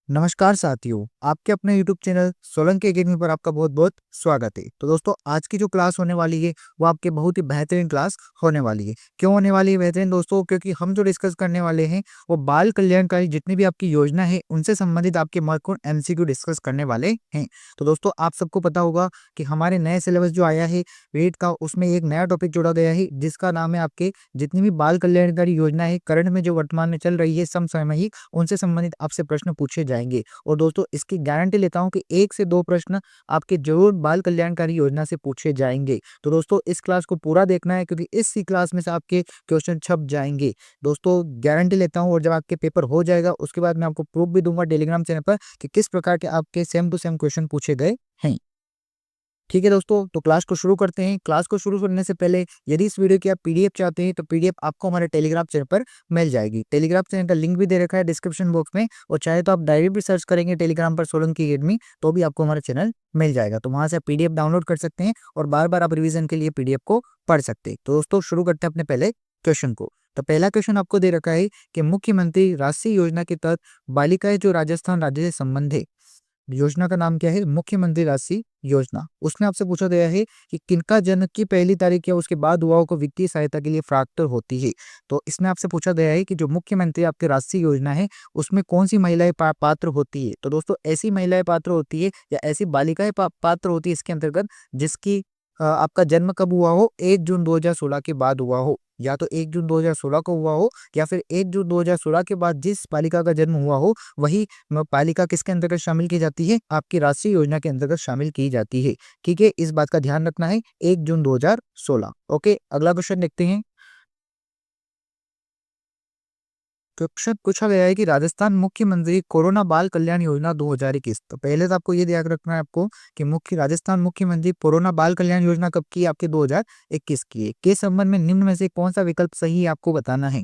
नमस्कार साथियों, आपके अपने YouTube चैनल सोलंकी एकेडमी पर आपका बहुत-बहुत स्वागत है। तो दोस्तों आज की जो क्लास होने वाली है वो आपके बहुत ही बेहतरीन क्लास होने वाली है। क्यों होने वाली है बेहतरीन दोस्तों? क्योंकि हम जो डिस्कस करने वाले हैं वो बाल कल्याणकारी जितनी भी आपकी योजना है उनसे संबंधित आपके महत्वपूर्ण MCQ डिस्कस करने वाले हैं। तो दोस्तों आप सबको पता होगा कि हमारे नए सिलेबस जो आया है वेट का, उसमें एक नया टॉपिक जोड़ा गया है जिसका नाम है आपके जितनी भी बाल कल्याणकारी योजना है करंट में जो वर्तमान में चल रही है समसामयिक, उनसे संबंधित आपसे प्रश्न पूछे जाएंगे। और दोस्तों इसकी गारंटी लेता हूं कि 1 से 2 प्रश्न आपके जरूर बाल कल्याणकारी योजना से पूछे जाएंगे। तो दोस्तों इस क्लास को पूरा देखना है क्योंकि इसी क्लास में से आपके क्वेश्चन छप जाएंगे। दोस्तों गारंटी लेता हूं, और जब आपके पेपर हो जाएगा उसके बाद मैं आपको प्रूफ भी दूंगा टेलीग्राम चैनल पर कि किस प्रकार के आपके सेम टू सेम क्वेश्चन पूछे गए हैं। ठीक है दोस्तों, तो क्लास को शुरू करते हैं। क्लास को शुरू करने से पहले यदि इस वीडियो की आप पीडीएफ चाहते हैं तो पीडीएफ आपको हमारे टेलीग्राम चैनल पर मिल जाएगी। टेलीग्राम चैनल का लिंक भी दे रखा है डिस्क्रिप्शन बॉक्स में, और चाहे तो आप डायरेक्ट भी सर्च करेंगे टेलीग्राम पर सोलंकी एकेडमी तो भी आपको हमारा चैनल मिल जाएगा। तो वहां से आप पीडीएफ डाउनलोड कर सकते हैं और बार बार आप रिविजन के लिए पीडीएफ को पढ़ सकते हैं। तो दोस्तों शुरू करते हैं अपने पहले क्वेश्चन को। तो पहला क्वेश्चन आपको दे रखा है कि मुख्यमंत्री राष्ट्रीय योजना के तहत बालिकाएं जो राजस्थान राज्य से संबंध है, योजना का नाम क्या है? मुख्यमंत्री राशि योजना। उसमें आपसे पूछा गया है कि किनका जन्म की पहली तारीख या उसके बाद हुआ को वित्तीय सहायता के लिए पात्र होती है। तो इसमें आपसे पूछा गया है कि जो मुख्यमंत्री आपकी राष्ट्रीय योजना है उसमें कौन सी महिलाएं पात्र होती है। तो दोस्तों ऐसी महिलाएं पात्र होती है या ऐसी बालिकाएं पात्र होती है इसके अंतर्गत जिसकी आपका जन्म कब हुआ हो? 1 जून 2016 के बाद हुआ हो। या तो 1 जून 2016 को हुआ हो या फिर 1 जून 2016 के बाद जिस बालिका का जन्म हुआ हो वही पालिका किसके अंतर्गत शामिल की जाती है? आपकी राष्ट्रीय योजना के अंतर्गत शामिल की जाती है। ठीक है, इस बात का ध्यान रखना है। 1 जून 2016। ओके, अगला क्वेश्चन देखते हैं। क्वेश्चन पूछा गया है कि राजस्थान मुख्यमंत्री कोरोना बाल कल्याण योजना 2021। तो पहले तो आपको ये ध्यान रखना है आपको कि मुख्य राजस्थान मुख्यमंत्री कोरोना बाल कल्याण योजना कब की? आपके 2021 की है। के संबंध में निम्न में से कौन सा विकल्प सही है आपको बताना है।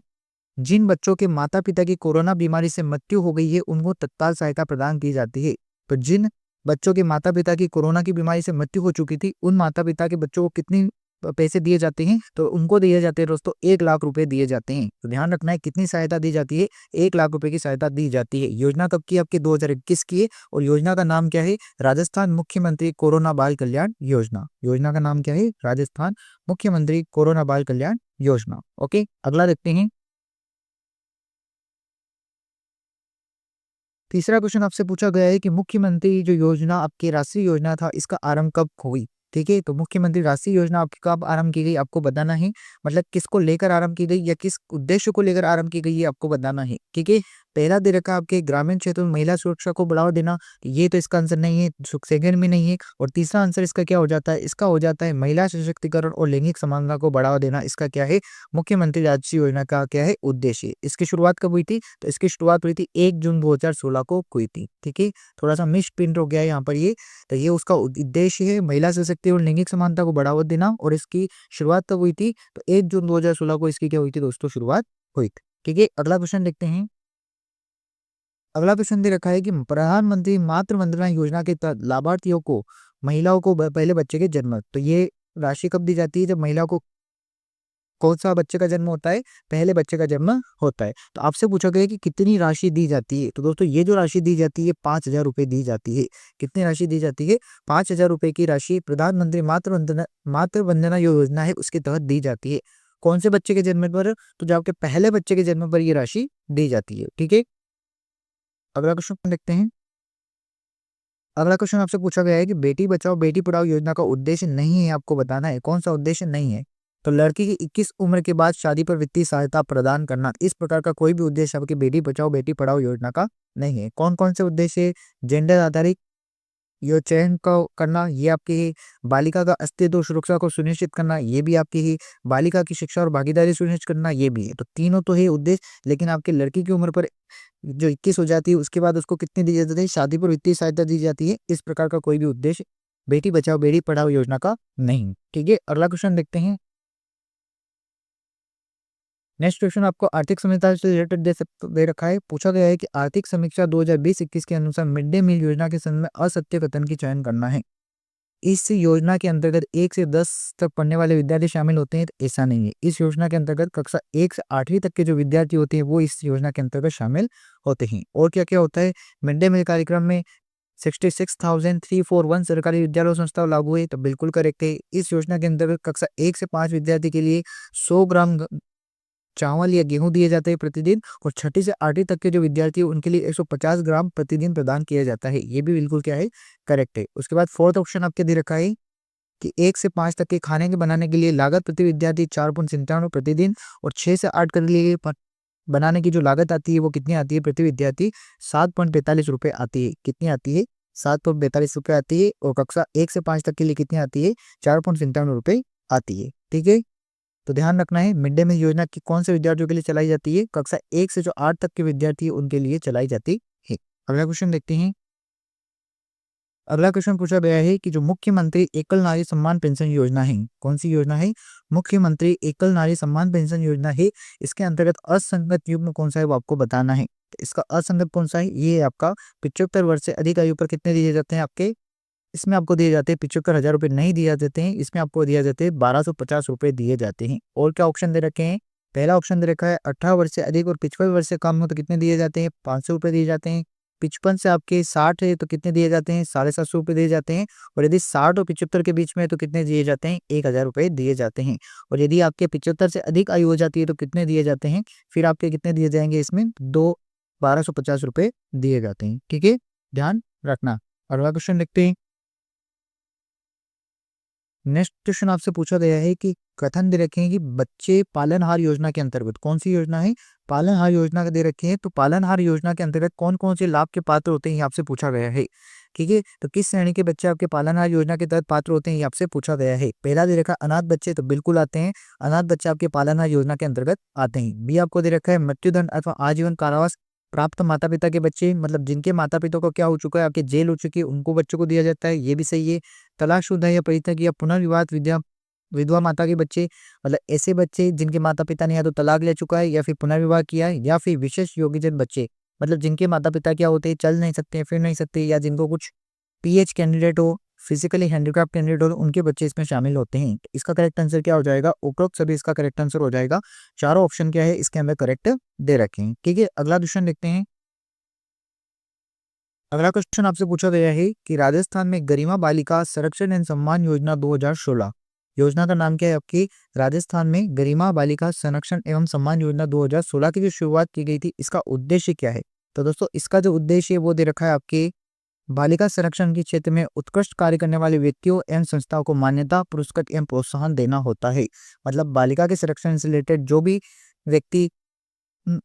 जिन बच्चों के माता पिता की कोरोना बीमारी से मृत्यु हो गई है उनको तत्काल सहायता प्रदान की जाती है। तो जिन बच्चों के माता पिता की कोरोना की बीमारी से मृत्यु हो चुकी थी उन माता पिता के बच्चों को कितनी पैसे दिए जाते हैं? तो उनको दिए जाते हैं दोस्तों 1 लाख रुपए दिए जाते हैं। तो ध्यान रखना है कितनी सहायता दी जाती है? 1 लाख रुपए की सहायता दी जाती है। योजना कब की? आपके 2021 की है। और योजना का नाम क्या है? राजस्थान मुख्यमंत्री कोरोना बाल कल्याण योजना। योजना का नाम क्या है? राजस्थान मुख्यमंत्री कोरोना बाल कल्याण योजना। ओके, अगला देखते हैं। तीसरा क्वेश्चन आपसे पूछा गया है कि मुख्यमंत्री जो योजना आपकी राष्ट्रीय योजना था इसका आरंभ कब हुई। ठीक है, तो मुख्यमंत्री राष्ट्रीय योजना आपकी कब आरंभ की गई आपको बताना है। मतलब किसको लेकर आरंभ की गई या किस उद्देश्य को लेकर आरंभ की गई है आपको बताना है। ठीक है, पहला दे रखा आपके ग्रामीण क्षेत्र में महिला सुरक्षा को बढ़ावा देना, ये तो इसका आंसर नहीं है, सेकंड में नहीं है। और तीसरा आंसर इसका क्या हो जाता है? इसका हो जाता है महिला सशक्तिकरण और लैंगिक समानता को बढ़ावा देना। इसका क्या है? मुख्यमंत्री राष्ट्रीय योजना का क्या है? उद्देश्य। इसकी शुरुआत कब हुई थी? तो इसकी शुरुआत हुई थी 1 जून 2016 को हुई थी। ठीक है, थोड़ा सा मिस प्रिंट हो गया है यहाँ पर ये। तो ये उसका उद्देश्य है महिला सशक्तिकरण और लैंगिक समानता को बढ़ावा देना। और इसकी शुरुआत कब हुई थी? तो 1 जून 2016 को इसकी क्या हुई थी दोस्तों? शुरुआत हुई थी। ठीक है, अगला क्वेश्चन देखते हैं। अगला क्वेश्चन दे रखा है कि प्रधानमंत्री मातृ वंदना योजना के तहत लाभार्थियों को महिलाओं को पहले बच्चे के जन्म, तो ये राशि कब दी जाती है? जब महिला को कौन सा बच्चे का जन्म होता है? पहले बच्चे का जन्म होता है। तो आपसे पूछा गया कि कितनी राशि दी जाती है। तो दोस्तों ये जो राशि दी जाती है 5,000 रुपए दी जाती है। कितनी राशि दी जाती है? 5,000 रुपए की राशि प्रधानमंत्री मातृ वंदना योजना है उसके तहत दी जाती है। कौन से बच्चे के जन्म पर? तो जब आपके पहले बच्चे के जन्म पर ये राशि दी जाती है। ठीक है, अगला क्वेश्चन देखते हैं। अगला क्वेश्चन आपसे पूछा गया है कि बेटी बचाओ बेटी पढ़ाओ योजना का उद्देश्य नहीं है, आपको बताना है कौन सा उद्देश्य नहीं है। तो लड़की की 21 उम्र के बाद शादी पर वित्तीय सहायता प्रदान करना, इस प्रकार का कोई भी उद्देश्य आपकी बेटी बचाओ बेटी पढ़ाओ योजना का नहीं है। कौन कौन से उद्देश्य? जेंडर आधारित यो चयन को करना, ये आपकी ही। बालिका का अस्तित्व सुरक्षा को सुनिश्चित करना, ये भी आपकी ही। बालिका की शिक्षा और भागीदारी सुनिश्चित करना, ये भी है। तो तीनों तो है उद्देश्य, लेकिन आपकी लड़की की उम्र पर जो 21 हो जाती है उसके बाद उसको कितनी दी जाती है? शादी पर वित्तीय सहायता दी जाती है। इस प्रकार का कोई भी उद्देश्य बेटी बचाओ बेटी पढ़ाओ योजना का नहीं। ठीक है, अगला क्वेश्चन देखते हैं। नेक्स्ट क्वेश्चन आपको आर्थिक समीक्षा से रिलेटेड दे रखा है। पूछा गया है कि आर्थिक समीक्षा 2020-21 के अनुसार मिड डे मील योजना के संबंध में असत्य कथन की चयन करना है। इस योजना के अंतर्गत 1 से 10 तक पढ़ने वाले विद्यार्थी शामिल होते हैं, तो ऐसा नहीं है। इस योजना के अंतर्गत कक्षा 1 से 8वीं तक के जो विद्यार्थी होते हैं, वो इस योजना के अंतर्गत शामिल होते हैं। और क्या-क्या होता है? मिड डे मील कार्यक्रम में 66,341 सरकारी विद्यालय और संस्थाओं लागू है, तो बिल्कुल करेक्ट है। इस योजना के अंतर्गत कक्षा 1 से 5 विद्यार्थी के लिए 100 ग्राम चावल या गेहूँ दिए जाते हैं प्रतिदिन, और छठी से 8वीं तक के जो विद्यार्थी हैं उनके लिए 150 ग्राम प्रतिदिन प्रदान किया जाता है। ये भी बिल्कुल क्या है? करेक्ट है। उसके बाद फोर्थ ऑप्शन आपके दे रखा है कि 1 से 5 तक के खाने के बनाने के लिए लागत प्रति विद्यार्थी 4.97 प्रतिदिन, और 6 से 8 के लिए बनाने की जो लागत आती है वो कितनी आती है प्रति विद्यार्थी? 7.45 रुपए आती है। कितनी आती है? 7.45 रुपए आती है। और कक्षा 1 से 5 तक के लिए कितनी आती है? 4.97 रुपए आती है। ठीक है, तो ध्यान रखना है, मिड डे मील योजना की कौन से विद्यार्थियों के लिए चलाई जाती है? कक्षा 1 से जो 8 तक के विद्यार्थी हैं उनके लिए चलाई जाती है। अगला क्वेश्चन देखते हैं। अगला क्वेश्चन पूछा गया है कि जो मुख्यमंत्री एकल नारी सम्मान पेंशन योजना है, कौन सी योजना है? मुख्यमंत्री एकल नारी सम्मान पेंशन योजना है। इसके अंतर्गत असंगत युग्म कौन सा है वो आपको बताना है। तो इसका असंगत कौन सा है? ये है आपका 75 वर्ष से अधिक आयु पर कितने दिए जाते हैं आपके? इसमें आपको दिए जाते हैं 75,000 रुपए नहीं दिए जाते हैं, इसमें आपको दिया जाते हैं 1250 रुपए दिए जाते हैं। और क्या ऑप्शन दे रखे हैं? पहला ऑप्शन दे रखा है 18 वर्ष से अधिक और 55 वर्ष से कम हो तो कितने दिए जाते हैं? 500 रुपए दिए जाते हैं। 55 से आपके 60 है तो कितने दिए जाते हैं? 750 रुपए दिए जाते हैं। और यदि 60 और 75 के बीच में है तो कितने दिए जाते हैं? 1000 रुपए दिए जाते हैं। और यदि आपके 75 से अधिक आयु हो जाती है तो कितने दिए जाते हैं? फिर आपके कितने दिए जाएंगे? इसमें 1250 रुपए दिए जाते हैं। ठीक है, ध्यान रखना। अगला क्वेश्चन देखते हैं। नेक्स्ट क्वेश्चन आपसे पूछा गया है कि कथन दे रखे हैं कि बच्चे पालनहार योजना के अंतर्गत, कौन सी योजना है? पालनहार योजना का दे रखे हैं। तो पालनहार योजना के अंतर्गत कौन कौन से लाभ के पात्र होते हैं ये आपसे पूछा गया है। ठीक है, तो किस श्रेणी के बच्चे आपके पालनहार योजना के तहत पात्र होते हैं ये आपसे पूछा गया है। पहला दे रखा है अनाथ बच्चे, तो बिल्कुल आते हैं। अनाथ बच्चे आपके पालनहार योजना के अंतर्गत आते हैं। बी आपको दे रखा है मृत्युदंड अथवा आजीवन कारावास प्राप्त माता पिता के बच्चे, मतलब जिनके माता पिता को क्या हो चुका है, आपके जेल हो चुकी है, उनको बच्चों को दिया जाता है, ये भी सही है। तलाकशुदा या परित्यक्त या पुनर्विवाहित विधवा माता के बच्चे, मतलब ऐसे बच्चे जिनके माता पिता ने या तो तलाक ले चुका है या फिर पुनर्विवाह किया है, या फिर विशेष योग्यजन बच्चे, मतलब जिनके माता पिता क्या होते हैं, चल नहीं सकते, फिर नहीं सकते, या जिनको कुछ पीएच कैंडिडेट हो, फिजिकली हैंडीक्राफ्ट कैंडिडेट हो, उनके बच्चे इसमें शामिल होते हैं। तो इसका करेक्ट आंसर क्या हो जाएगा? उपरोक्त सभी इसका करेक्ट आंसर हो जाएगा। चारों ऑप्शन क्या है इसके अंदर करेक्ट दे रखे हैं। ठीक है, अगला क्वेश्चन देखते हैं। अगला क्वेश्चन आपसे पूछा गया है कि राजस्थान में गरिमा बालिका संरक्षण एवं सम्मान योजना 2016, योजना का नाम क्या है आपकी? राजस्थान में गरिमा बालिका संरक्षण एवं सम्मान योजना 2016 की जो शुरुआत की गई थी, इसका उद्देश्य क्या है? तो दोस्तों इसका जो उद्देश्य है वो दे रखा है आपके बालिका संरक्षण के क्षेत्र में उत्कृष्ट कार्य करने वाले व्यक्तियों एवं संस्थाओं को मान्यता, पुरस्कृत एवं प्रोत्साहन देना होता है। मतलब बालिका के संरक्षण से रिलेटेड जो भी व्यक्ति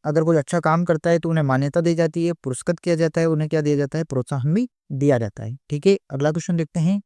अगर कोई अच्छा काम करता है तो उन्हें मान्यता दी जाती है, पुरस्कृत किया जाता है, उन्हें क्या दिया जाता है? प्रोत्साहन भी दिया जाता है। ठीक है, अगला क्वेश्चन देखते हैं।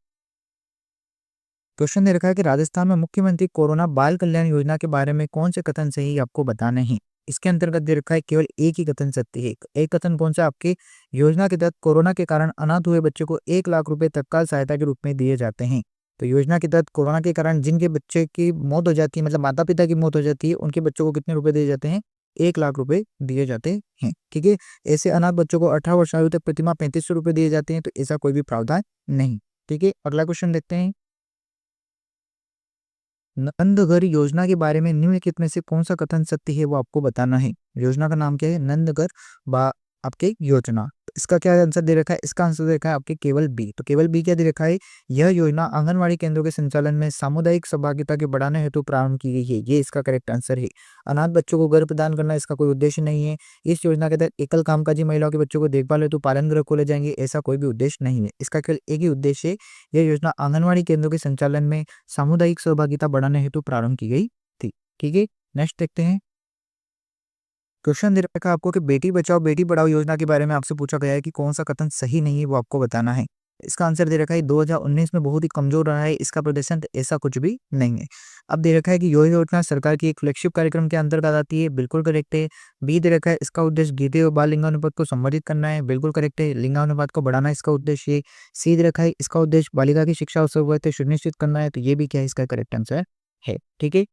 क्वेश्चन दे रखा है कि राजस्थान में मुख्यमंत्री कोरोना बाल कल्याण योजना के बारे में कौन से कथन सही आपको बताने हैं। इसके अंतर्गत दे रखा है केवल एक ही कथन सत्य है। एक कथन कौन सा? आपके योजना के तहत कोरोना के कारण अनाथ हुए बच्चे को 1 लाख रुपए तत्काल सहायता के रूप में दिए जाते हैं। तो योजना के तहत कोरोना के कारण जिनके बच्चे की मौत हो जाती है, मतलब माता पिता की मौत हो जाती है, उनके बच्चों को कितने रुपए दिए जाते हैं? 1 लाख रुपए दिए जाते हैं। ठीक है, ऐसे अनाथ बच्चों को 18 वर्ष आयु तक प्रतिमाह 3500 रुपए दिए जाते हैं। तो ऐसा कोई भी प्रावधान नहीं। ठीक है, अगला क्वेश्चन देखते हैं। नंदघर योजना के बारे में निम्नलिखित में से कौन सा कथन सत्य है वो आपको बताना है। योजना का नाम क्या है? नंदघर बा आपके योजना। तो इसका क्या आंसर दे रखा है? इसका आंसर दे रखा है आपके केवल बी। तो केवल बी क्या दे रखा है? यह योजना आंगनवाड़ी केंद्रों के संचालन में सामुदायिक सहभागिता के बढ़ाने हेतु प्रारंभ की गई है। ये इसका करेक्ट आंसर है। अनाथ बच्चों को घर प्रदान करना इसका कोई उद्देश्य नहीं है। इस योजना के तहत एकल कामकाजी महिलाओं के बच्चों को देखभाल हेतु पालन गृह खोले जाएंगे, ऐसा कोई भी उद्देश्य नहीं है। इसका केवल एक ही उद्देश्य है, यह योजना आंगनवाड़ी केंद्रों के संचालन में सामुदायिक सहभागिता बढ़ाने हेतु प्रारंभ की गई थी। ठीक है, नेक्स्ट देखते हैं। क्वेश्चन दे रखा है आपको कि बेटी बचाओ बेटी पढ़ाओ योजना के बारे में आपसे पूछा गया है कि कौन सा कथन सही नहीं है वो आपको बताना है। इसका आंसर दे रखा है 2019 में बहुत ही कमजोर रहा है इसका प्रदर्शन, तो ऐसा कुछ भी नहीं है। अब दे रखा है कि यह योजना सरकार की एक फ्लैगशिप कार्यक्रम के अंतर्गत आती है, बिल्कुल करेक्ट है। बी दे रखा है इसका उद्देश्य गिरते हुए बाल लिंगानुपात को संवर्धित करना है, बिल्कुल करेक्ट है। लिंगानुपात को बढ़ाना इसका उद्देश्य है। सी दे रखा है इसका उद्देश्य बालिका की शिक्षा और सर्वोदय सुनिश्चित करना है, तो ये भी क्या है? इसका करेक्ट आंसर है। ठीक है,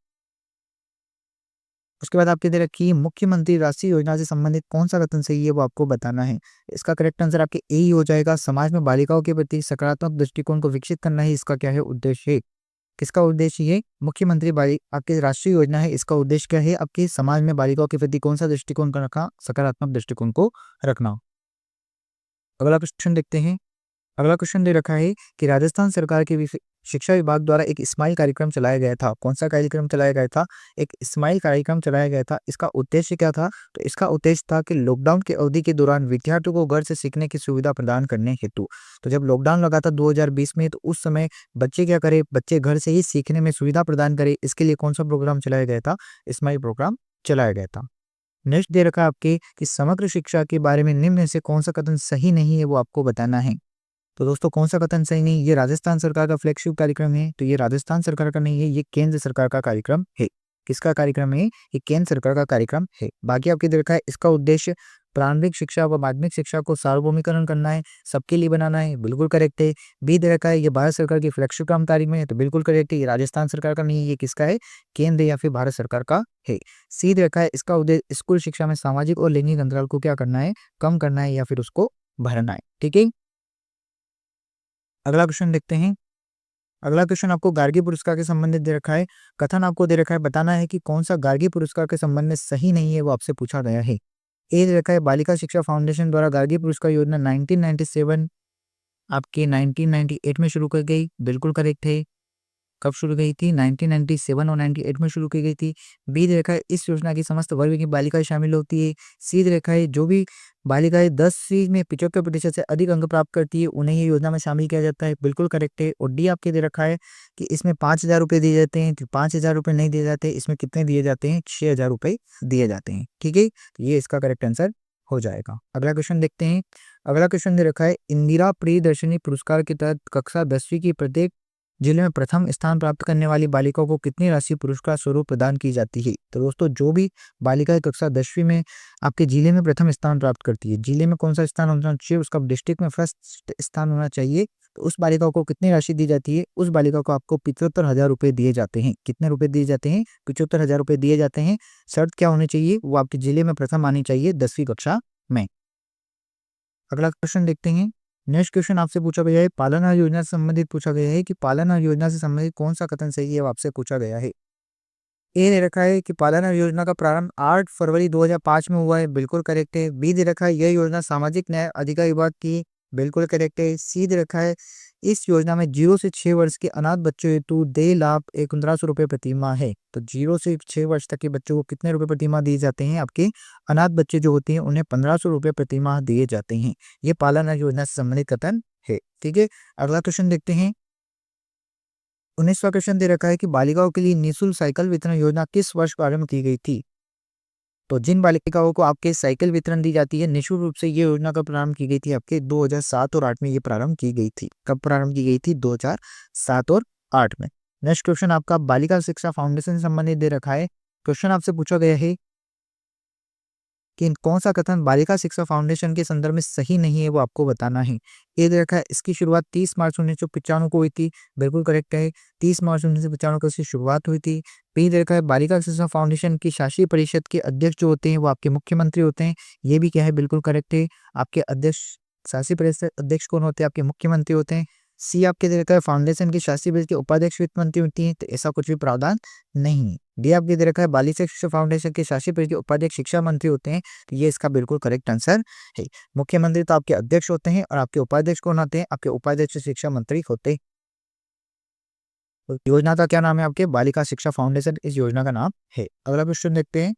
उसके बाद आपके दे रखी है मुख्यमंत्री राष्ट्रीय योजना से संबंधित कौन सा कथन सही है वो आपको बताना है। इसका करेक्ट आंसर आपके ए ही हो जाएगा। समाज में बालिकाओं के प्रति सकारात्मक दृष्टिकोण को विकसित करना ही इसका क्या है उद्देश्य है। किसका उद्देश्य ये मुख्यमंत्री बाली आपकी राष्ट्रीय योजना है, इसका उद्देश्य क्या है आपके समाज में बालिकाओं के प्रति कौन सा दृष्टिकोण का रखा, सकारात्मक दृष्टिकोण को रखना। अगला क्वेश्चन देखते हैं। अगला क्वेश्चन दे रखा है कि राजस्थान सरकार के शिक्षा विभाग द्वारा एक स्माइल कार्यक्रम चलाया गया था। कौन सा कार्यक्रम चलाया गया था? एक स्माइल कार्यक्रम चलाया गया था। इसका उद्देश्य क्या था? तो इसका उद्देश्य था कि लॉकडाउन की अवधि के दौरान विद्यार्थियों को घर से सीखने की सुविधा प्रदान करने हेतु। तो जब लॉकडाउन लगा था 2020 में, तो उस समय बच्चे क्या करे, बच्चे घर से ही सीखने में सुविधा प्रदान करे, इसके लिए कौन सा प्रोग्राम चलाया गया था? स्माइल प्रोग्राम चलाया गया था। नेक्स्ट दे रखा है आपके कि समग्र शिक्षा के बारे में निम्न में से कौन सा कथन सही नहीं है वो आपको बताना है। तो दोस्तों कौन सा कथन सही नहीं? ये राजस्थान सरकार का फ्लैगशिप कार्यक्रम है, तो ये राजस्थान सरकार का नहीं है, ये केंद्र सरकार का कार्यक्रम है। किसका कार्यक्रम है? ये केंद्र सरकार का कार्यक्रम है। बाकी आपके दे रखा है इसका उद्देश्य प्रारंभिक शिक्षा व माध्यमिक शिक्षा को सार्वभौमिकरण करना है, सबके लिए बनाना है, बिल्कुल करेक्ट है। बी दे रखा है ये भारत सरकार की फ्लैगशिप काम तारीख में है, तो बिल्कुल करेक्ट है, ये राजस्थान सरकार का नहीं है, ये किसका है? केंद्र या फिर भारत सरकार का है। सी दे रखा है इसका उद्देश्य स्कूल शिक्षा में सामाजिक और लैंगिक अंतराल को क्या करना है? कम करना है या फिर उसको भरना है। ठीक है, अगला क्वेश्चन देखते हैं। अगला क्वेश्चन आपको गार्गी पुरस्कार के संबंधित दे रखा है। कथन आपको दे रखा है, बताना है कि कौन सा गार्गी पुरस्कार के संबंध में सही नहीं है वो आपसे पूछा गया है। ए दे रखा है बालिका शिक्षा फाउंडेशन द्वारा गार्गी पुरस्कार योजना 1997 आपके 1998 में शुरू की गई, बिल्कुल करेक्ट है। कब शुरू गई थी? 1997 और 98 में शुरू की गई थी। बी दे रखा है इस योजना की समस्त वर्ग की बालिकाएं शामिल होती है। सी दे रखा है जो भी बालिकाएं 10वीं में 75% से अधिक अंक प्राप्त करती है उन्हें ये योजना में शामिल किया जाता है, बिल्कुल करेक्ट है। और डी आपके दे रखा है कि इसमें 5,000 रुपये दिए जाते हैं, तो 5,000 रुपये नहीं दिए जाते, इसमें कितने दिए जाते हैं? 6,000 रुपये दिए जाते हैं। ठीक है, तो ये इसका करेक्ट आंसर हो जाएगा। अगला क्वेश्चन देखते हैं। अगला क्वेश्चन दे रखा है इंदिरा प्रियदर्शनी पुरस्कार के तहत कक्षा 10वीं की प्रत्येक जिले में प्रथम स्थान प्राप्त करने वाली बालिकाओं को कितनी राशि पुरस्कार स्वरूप प्रदान की जाती है? तो दोस्तों जो भी बालिका कक्षा 10वीं में आपके जिले में प्रथम स्थान प्राप्त करती है, जिले में कौन सा स्थान होना चाहिए? उसका डिस्ट्रिक्ट में फर्स्ट स्थान होना चाहिए, तो उस बालिका को कितनी राशि दी जाती है? उस बालिका को आपको 75,000 रुपये दिए जाते हैं। कितने रुपए दिए जाते हैं? 75,000 रुपये दिए जाते हैं। शर्त क्या होनी चाहिए? वो आपके जिले में प्रथम आनी चाहिए 10वीं कक्षा में। अगला क्वेश्चन देखते हैं। नेक्स्ट क्वेश्चन आपसे पूछा गया है पालनहार योजना से संबंधित पूछा गया है कि पालनहार योजना से संबंधित कौन सा कथन सही है वो आपसे पूछा गया है। ए दे रखा है कि पालनहार योजना का प्रारंभ 8 फरवरी 2005 में हुआ है, बिल्कुल करेक्ट है। बी दे रखा है यह योजना सामाजिक न्याय अधिकार विभाग की, बिल्कुल करेक्ट है। सी दे रखा है इस योजना में 0 से 6 वर्ष के अनाथ बच्चों हेतु देय लाभ 1500 रुपये प्रति माह है। तो 0 से 6 वर्ष तक के बच्चों को कितने रुपए प्रति माह दिए जाते हैं? आपके अनाथ बच्चे जो होते हैं उन्हें 1500 रुपये प्रति माह दिए जाते हैं। ये पालनहार योजना से संबंधित कथन है। ठीक है, अगला क्वेश्चन देखते हैं। 19वां क्वेश्चन दे रखा है कि बालिकाओं के लिए निःशुल्क साइकिल वितरण योजना किस वर्ष प्रारंभ की गई थी? तो जिन बालिकाओं को आपके साइकिल वितरण दी जाती है निःशुल्क रूप से, ये योजना कब प्रारंभ की गई थी? आपके 2007 और 8 में ये प्रारंभ की गई थी। कब प्रारंभ की गई थी? 2007 और 8 में। नेक्स्ट क्वेश्चन आपका बालिका शिक्षा फाउंडेशन से संबंधित दे रखा है। क्वेश्चन आपसे पूछा गया है कि कौन सा कथन बालिका शिक्षा फाउंडेशन के संदर्भ में सही नहीं है वो आपको बताना है। ये दे रखा है इसकी शुरुआत 30 मार्च 1995 को हुई थी, बिल्कुल करेक्ट है। 30 मार्च 1995 को इसकी शुरुआत हुई थी। बी दे रखा है बालिका शिक्षा फाउंडेशन की शासी परिषद के अध्यक्ष जो होते हैं वो आपके मुख्यमंत्री होते हैं, ये भी क्या है? बिल्कुल करेक्ट है। आपके अध्यक्ष शासी परिषद अध्यक्ष कौन होते हैं? आपके मुख्यमंत्री होते हैं। सी आपके दे रखा है फाउंडेशन की शासी परिषद के उपाध्यक्ष वित्त मंत्री होती है, तो ऐसा कुछ भी प्रावधान नहीं है। डी आपके दे रखा है बालिका शिक्षा फाउंडेशन के शासी परिषद के उपाध्यक्ष शिक्षा मंत्री होते हैं, तो ये इसका बिल्कुल करेक्ट आंसर है। मुख्यमंत्री तो आपके अध्यक्ष होते हैं और आपके उपाध्यक्ष कौन होते हैं? आपके उपाध्यक्ष शिक्षा मंत्री होते हैं। तो योजना का क्या नाम है? आपके बालिका शिक्षा फाउंडेशन इस योजना का नाम है। अगला क्वेश्चन देखते हैं।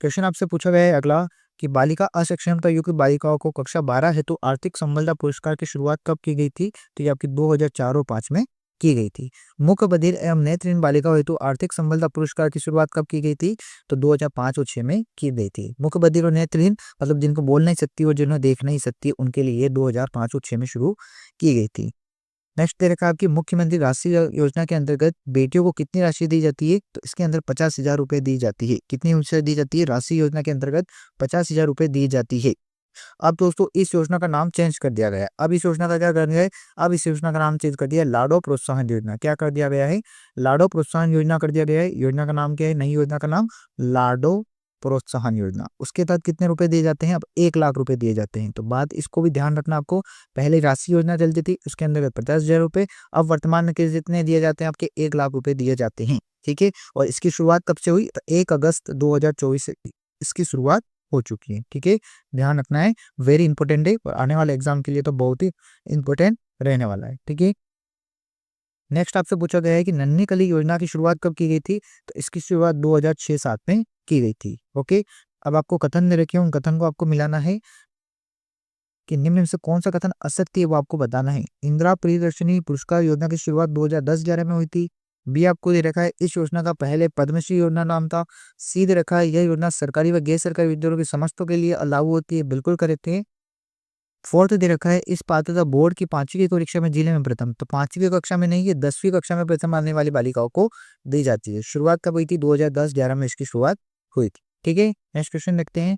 क्वेश्चन आपसे पूछा गया है अगला कि बालिका असक्षमता युक्त बालिकाओं को कक्षा 12 हेतु आर्थिक संबलता पुरस्कार की शुरुआत कब की गई थी? तो ये आपकी 2004 और 5 में की गई थी। मुख्य बधिर एवं नेत्रहीन बालिकाओं हेतु आर्थिक संबलता पुरस्कार की शुरुआत कब की गई थी? तो 2005 और 6 में की गई थी। मुख्य बधिर और नेत्रहीन मतलब जिनको बोल नहीं सकती और जिन्हें देख नहीं सकती उनके लिए 2005 और 6 में शुरू की गई थी। नेक्स्ट दे रखा है आपकी मुख्यमंत्री राष्ट्रीय योजना के अंतर्गत बेटियों को कितनी राशि दी जाती है? तो इसके अंदर 50,000 रुपये दी जाती है। कितनी राशि दी जाती है? राष्ट्रीय योजना के अंतर्गत 50,000 रुपये दी जाती है। अब दोस्तों इस योजना का नाम चेंज कर दिया गया है। अब इस योजना का क्या कर दिया है, अब इस योजना का नाम चेंज कर दिया है लाडो प्रोत्साहन योजना। क्या कर दिया गया है, लाडो प्रोत्साहन योजना कर दिया गया है। योजना का नाम क्या है, नई योजना का नाम लाडो प्रोत्साहन योजना। उसके तहत कितने रुपए दिए जाते हैं, अब 1 लाख रुपए दिए जाते हैं। तो बात इसको भी ध्यान रखना आपको, पहले राशि योजना चलती थी उसके अंदर 50,000 रुपए, अब वर्तमान में कितने दिए जाते हैं, आपके 1 लाख रुपए दिए जाते हैं। ठीक है, और इसकी शुरुआत कब से हुई, तो 1 अगस्त 2024 से इसकी शुरुआत हो चुकी है। ठीक है, ध्यान रखना है, वेरी इंपॉर्टेंट है और आने वाले एग्जाम के लिए तो बहुत ही इंपॉर्टेंट रहने वाला है। ठीक है, नेक्स्ट आपसे पूछा गया है कि नन्ही कली योजना की शुरुआत कब की गई थी, तो इसकी शुरुआत 2006-7 में की गई थी। ओके, अब आपको कथन दे रखे हैं, उन कथन को आपको मिलाना है कि निम्न में से कौन सा कथन असत्य है वो आपको बताना है। इंदिरा प्रियदर्शनी पुरस्कार योजना की शुरुआत 2010-11 में हुई थी। बी आपको दे रखा है इस योजना का पहले पद्मश्री योजना नाम था। सी दे रखा है यह योजना सरकारी व गैर सरकारी विद्यालयों के समस्तों के लिए लागू होती है, बिल्कुल करेक्ट है। फोर्थ दे रखा है इस पात्रता बोर्ड की 5वीं की परीक्षा में जिले में प्रथम, तो 5वीं कक्षा में नहीं, ये 10वीं कक्षा में प्रथम आने वाली बालिकाओं को दी जाती है। शुरुआत कब हुई थी, 2010-11 में इसकी शुरुआत हुई थी। ठीक है, नेक्स्ट क्वेश्चन देखते हैं।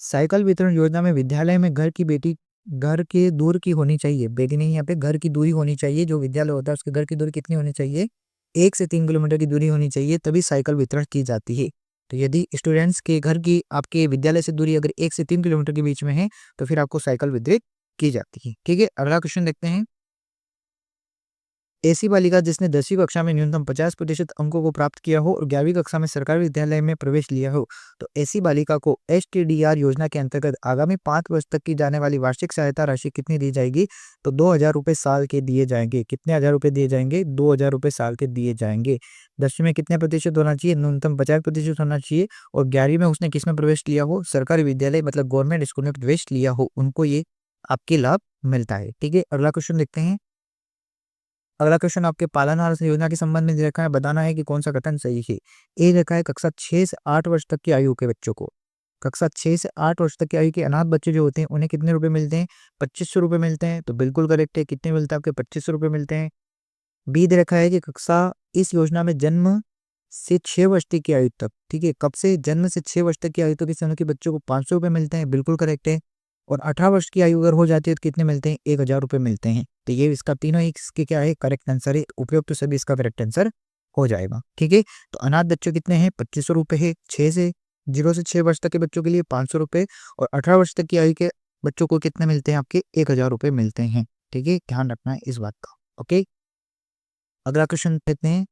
साइकिल वितरण योजना में विद्यालय में घर के दूर की होनी चाहिए, बेटी नहीं, यहाँ पे घर की दूरी होनी चाहिए। जो विद्यालय होता है उसके घर की दूरी कितनी होनी चाहिए, 1 से 3 किलोमीटर की दूरी होनी चाहिए, तभी साइकिल वितरण की जाती है। तो यदि स्टूडेंट्स के घर की आपके विद्यालय से दूरी अगर 1 से 3 किलोमीटर के बीच में है तो फिर आपको साइकिल वितरित की जाती है। ठीक है, अगला क्वेश्चन देखते हैं। ऐसी बालिका जिसने 10वीं कक्षा में न्यूनतम 50% अंकों को प्राप्त किया हो और 11वीं कक्षा में सरकारी विद्यालय में प्रवेश लिया हो, तो ऐसी बालिका को STDR योजना के अंतर्गत आगामी 5 वर्ष तक की जाने वाली वार्षिक सहायता राशि कितनी दी जाएगी, तो 2,000 रुपये साल के दिए जाएंगे। कितने हजार रुपये दिए जाएंगे, 2,000 रुपये साल के दिए जाएंगे। 10वीं में कितने प्रतिशत होना चाहिए, न्यूनतम 50% होना चाहिए, और 11वीं में उसने किसमें प्रवेश लिया हो, सरकारी विद्यालय मतलब गवर्नमेंट स्कूल में प्रवेश लिया हो, उनको ये आपके लाभ मिलता है। ठीक है, अगला क्वेश्चन देखते हैं। अगला क्वेश्चन आपके पालनहार योजना के संबंध में दे रखा है, बताना है कि कौन सा कथन सही है। ए रखा है कक्षा 6 से 8 वर्ष तक की आयु के बच्चों को, कक्षा 6 से 8 वर्ष तक की आयु के अनाथ बच्चे जो होते हैं उन्हें कितने रुपए मिलते हैं, 2500 रुपए मिलते हैं। तो बिल्कुल करेक्ट है, कितने मिलते हैं आपके, 2500 रुपए मिलते हैं। बी दे रखा है कि कक्षा इस योजना में जन्म से 6 वर्ष तक की आयु तक, ठीक है, कब से, जन्म से 6 वर्ष तक की आयु तक इस समय के बच्चों को 500 रुपए मिलते हैं, बिल्कुल करेक्ट है। और 18 वर्ष की आयु अगर हो जाती है तो कितने मिलते हैं, 1,000 रुपए मिलते हैं। तो ये इसका तीनों इसके क्या है, करेक्ट आंसर है। उपयुक्त तो सभी इसका करेक्ट आंसर हो जाएगा। ठीक है, तो अनाथ बच्चों कितने हैं, 2500 रुपए है। 0 से 6 वर्ष तक के बच्चों के लिए 500 रुपए, और 18 वर्ष तक की आयु के बच्चों को कितने मिलते हैं, आपके 1,000 रुपए मिलते हैं। ठीक है, ध्यान रखना है इस बात का। ओके, अगला क्वेश्चन देखते हैं।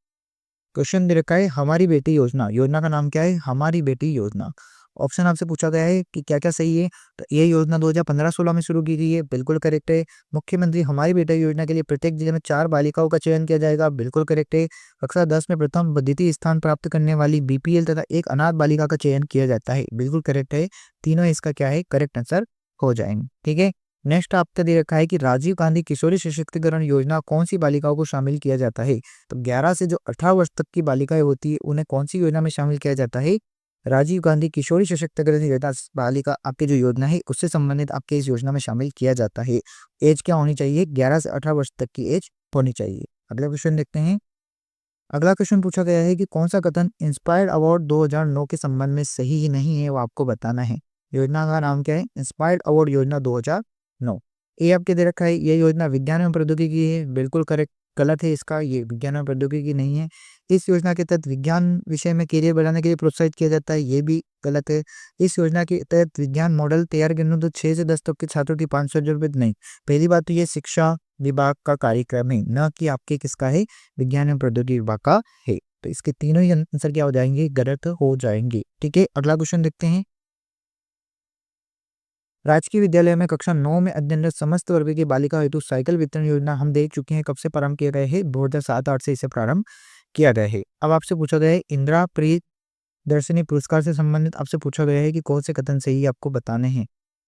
क्वेश्चन दे रखा है हमारी बेटी योजना, योजना का नाम क्या है, हमारी बेटी योजना। ऑप्शन आपसे पूछा गया है कि क्या क्या सही है, तो ये योजना 2015-16 में शुरू की गई है, बिल्कुल करेक्ट है। मुख्यमंत्री हमारी बेटी योजना के लिए प्रत्येक जिले में 4 बालिकाओं का चयन किया जाएगा, बिल्कुल करेक्ट है। कक्षा 10 में प्रथम व द्वितीय स्थान प्राप्त करने वाली BPL तथा एक अनाथ बालिका का चयन किया जाता है, बिल्कुल करेक्ट है। तीनों इसका क्या है, करेक्ट आंसर हो जाएंगे। ठीक है, नेक्स्ट आपका दे रखा है कि राजीव गांधी किशोरी सशक्तिकरण योजना कौन सी बालिकाओं को शामिल किया जाता है, तो 11 से जो 18 वर्ष तक की बालिकाएं होती है उन्हें कौन सी योजना में शामिल किया जाता है, राजीव गांधी किशोरी सशक्तिकरण योजना बालिका आपकी जो योजना है उससे संबंधित आपके इस योजना में शामिल किया जाता है। एज क्या होनी चाहिए, 11 से 18 वर्ष तक की एज होनी चाहिए। अगला क्वेश्चन देखते हैं। अगला क्वेश्चन पूछा गया है कि कौन सा कथन इंस्पायर्ड अवार्ड 2009 के संबंध में सही ही नहीं है, वो आपको बताना है। योजना का नाम क्या है, इंस्पायर्ड अवार्ड योजना 2009। ए आपके दे रखा है ये योजना विज्ञान एवं प्रौद्योगिकी की है, बिल्कुल करेक्ट, गलत है इसका, ये विज्ञान एवं प्रौद्योगिकी की नहीं है। इस योजना के तहत विज्ञान विषय में करियर बनाने के लिए प्रोत्साहित किया जाता है, ये भी गलत है। इस योजना के तहत विज्ञान मॉडल तैयार करने तो 6 से 10 तक के छात्रों की 500 रुपये नहीं। पहली बात तो ये शिक्षा विभाग का कार्यक्रम है, न कि आपके किसका है, विज्ञान एवं प्रौद्योगिकी विभाग का है। तो इसके तीनों ही आंसर क्या हो जाएंगे, गलत हो जाएंगे। ठीक है, अगला क्वेश्चन देखते हैं। राजकीय विद्यालय में कक्षा 9 में अध्ययनरत समस्त वर्ग की बालिका हेतु साइकिल वितरण योजना हम देख चुके हैं, कब से प्रारंभ किया गया है, 2007-8 से इसे प्रारंभ किया गया है। अब आपसे पूछा गया है इंदिरा प्रियदर्शनी पुरस्कार से संबंधित आपसे पूछा गया है कि कौन से कथन सही आपको बताने हैं।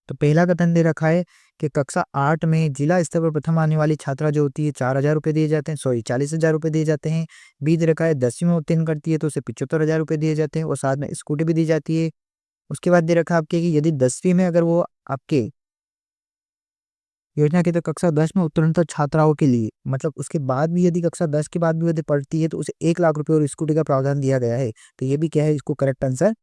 तो पहला कथन दे रखा है कि कक्षा 8 में जिला स्तर पर प्रथम आने वाली छात्रा जो होती है 4,000 रुपये दिए जाते हैं, 40,000 रुपये दिए जाते हैं। बी दे रखा है 10वीं में उत्तीर्ण करती है तो उसे 75,000 रुपये दिए जाते हैं और साथ में स्कूटी भी दी जाती है। उसके बाद दे रखा आपके कि यदि 10वीं में अगर वो आपके योजना के तो कक्षा 10 में उत्तीर्ण छात्राओं के लिए, मतलब उसके बाद भी यदि कक्षा 10 के बाद भी यदि पढ़ती है तो उसे 1 लाख रुपए और स्कूटी का प्रावधान दिया गया है। तो ये भी क्या है, इसको करेक्ट आंसर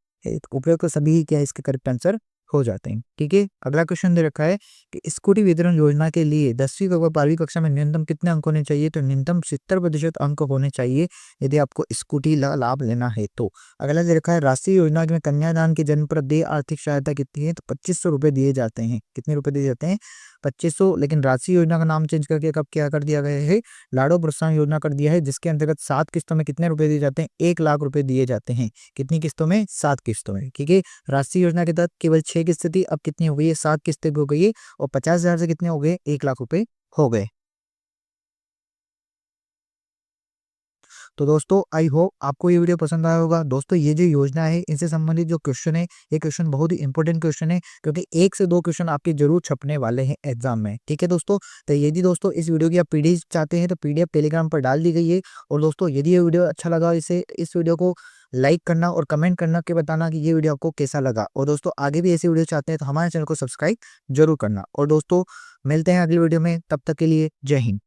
उपरोक्त सभी ही क्या इसके करेक्ट आंसर हो जाते हैं। ठीक है, अगला क्वेश्चन दे रखा है कि स्कूटी वितरण योजना के लिए 10वीं व 12वीं कक्षा में न्यूनतम कितने अंक होने चाहिए? तो न्यूनतम 70% अंक होने चाहिए यदि आपको स्कूटी लाभ लेना है तो। अगला दे रखा है राष्ट्रीय योजना में कन्यादान के जन्म पर देय आर्थिक सहायता कितनी है? तो 2500 रुपये दिए जाते हैं। कितने रुपए दिए जाते हैं? 2500। लेकिन राष्ट्रीय योजना का नाम चेंज करके कब क्या कर दिया गया है? लाडो प्रोत्साहन योजना कर दिया है, जिसके अंतर्गत 7 किस्तों में कितने रुपए दिए जाते हैं? 1 लाख रुपए दिए जाते हैं। कितनी किस्तों में? 7 किस्तों में। ठीक है, राष्ट्रीय योजना के तहत केवल 6 किस्तें थी, अब कितनी हो गई है? 7 किस्तें हो गई है और 50,000 से कितने हो गए? 1 लाख रुपए हो गए। तो दोस्तों आई होप आपको ये वीडियो पसंद आया होगा। दोस्तों ये जो योजना है इनसे संबंधित जो क्वेश्चन है, ये क्वेश्चन बहुत ही इंपॉर्टेंट क्वेश्चन है, क्योंकि 1 से 2 क्वेश्चन आपके जरूर छपने वाले हैं एग्जाम में। ठीक है दोस्तों, तो यदि दोस्तों इस वीडियो की आप पीडीएफ चाहते हैं तो पीडीएफ टेलीग्राम पर डाल दी गई है। और दोस्तों यदि ये वीडियो अच्छा लगा, इस वीडियो को लाइक करना और कमेंट करना के बताना कि ये वीडियो आपको कैसा लगा। और दोस्तों आगे भी ऐसी वीडियो चाहते हैं तो हमारे चैनल को सब्सक्राइब जरूर करना। और दोस्तों मिलते हैं अगली वीडियो में, तब तक के लिए जय हिंद।